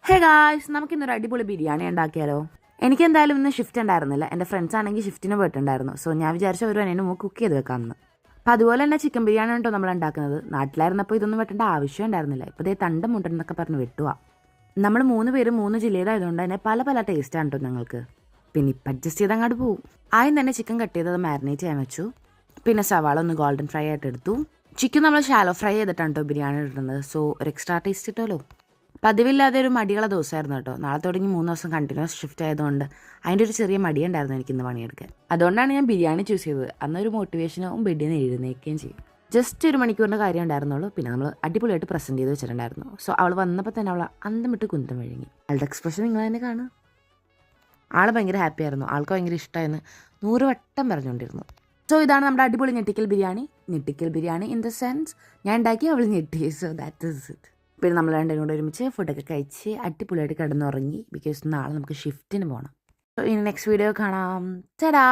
Hey guys, നമുക്കിന്നൊരു അടിപൊളി ബിരിയാണി ഉണ്ടാക്കിയാലോ? എനിക്കെന്തായാലും ഇന്ന് ഷിഫ്റ്റ് ഉണ്ടായിരുന്നില്ല. എൻ്റെ ഫ്രണ്ട്സ് ആണെങ്കിൽ ഷിഫ്റ്റിന് പോയിട്ടുണ്ടായിരുന്നു. സോ ഞാൻ വിചാരിച്ച ഒരു അതിന് മുമ്പ് കുക്ക് ചെയ്ത് വെക്കാമെന്ന്. അപ്പോൾ അതുപോലെ തന്നെ ചിക്കൻ ബിരിയാണി കേട്ടോ നമ്മൾ ഉണ്ടാക്കുന്നത്. നാട്ടിലായിരുന്നപ്പോൾ ഇതൊന്നും വെട്ടേണ്ട ആവശ്യം ഉണ്ടായിരുന്നില്ല. ഇപ്പോൾ ഇതേ തണ്ടും മുണ്ടെന്നൊക്കെ പറഞ്ഞ് വെട്ടുക. നമ്മൾ 3 പേരും 3 ജില്ലയിലായതുകൊണ്ട് തന്നെ പല പല ടേസ്റ്റാണ് കേട്ടോ ഞങ്ങൾക്ക്. പിന്നെ ഇപ്പം അഡ്ജസ്റ്റ് ചെയ്ത് അങ്ങോട്ട് പോകും. ആദ്യം തന്നെ ചിക്കൻ കട്ട് ചെയ്തത് മാരിനേറ്റ് ചെയ്യാൻ വെച്ചു. പിന്നെ സവാള ഒന്ന് ഗോൾഡൻ ഫ്രൈ ആയിട്ട് എടുത്തു. ചിക്കൻ നമ്മൾ ഷാലോ ഫ്രൈ ചെയ്തിട്ടാണ് കേട്ടോ ബിരിയാണി ഇടുന്നത്. സോ ഒരു എക്സ്ട്രാ ടേസ്റ്റ് കിട്ടുമല്ലോ. പതിവില്ലാതെ ഒരു മടിയുള്ള ദിവസമായിരുന്നു കേട്ടോ. നാളെ തുടങ്ങി 3 ദിവസം കണ്ടിന്യൂസ് ഷിഫ്റ്റ് ആയതുകൊണ്ട് അതിൻ്റെ ഒരു ചെറിയ മടിയുണ്ടായിരുന്നു എനിക്കിന്ന് പണിയെടുക്കാൻ. അതുകൊണ്ടാണ് ഞാൻ ബിരിയാണി ചൂസ് ചെയ്തത്. അന്നൊരു മോട്ടിവേഷനും ബെഡിന്ന് എഴുന്നേൽക്കുകയും ചെയ്യും. ജസ്റ്റ് ഒരു മണിക്കൂറിൻ്റെ കാര്യം ഉണ്ടായിരുന്നുള്ളൂ. പിന്നെ നമ്മൾ അടിപൊളിയായിട്ട് പ്രസൻറ്റ് ചെയ്ത് വെച്ചിട്ടുണ്ടായിരുന്നു. സോ അവൾ വന്നപ്പോൾ തന്നെ അവൾ അന്തം വിട്ട് കുന്തം വിഴുങ്ങി. അവളുടെ എക്സ്പ്രഷൻ നിങ്ങൾ തന്നെ കാണുക. ആൾ ഭയങ്കര ഹാപ്പി ആയിരുന്നു. ആൾക്ക് ഭയങ്കര ഇഷ്ടമായെന്ന് 100 വട്ടം പറഞ്ഞുകൊണ്ടിരുന്നു. സോ ഇതാണ് നമ്മുടെ അടിപൊളി ഞെട്ടിക്കൽ ബിരിയാണി ഇൻ ദ സെൻസ് ഞാൻ ഉണ്ടാക്കി അവൾ ഞെട്ടി. So that is it. പിന്നെ നമ്മൾ രണ്ടും കൂടെ ഒരുമിച്ച് ഫുഡൊക്കെ കഴിച്ച് അടിപൊളിയായിട്ട് കിടന്നുറങ്ങി. ബിക്കോസ് നാളെ നമുക്ക് ഷിഫ്റ്റിന് പോകണം. സോ ഇനി നെക്സ്റ്റ് വീഡിയോ കാണാം. ടാ.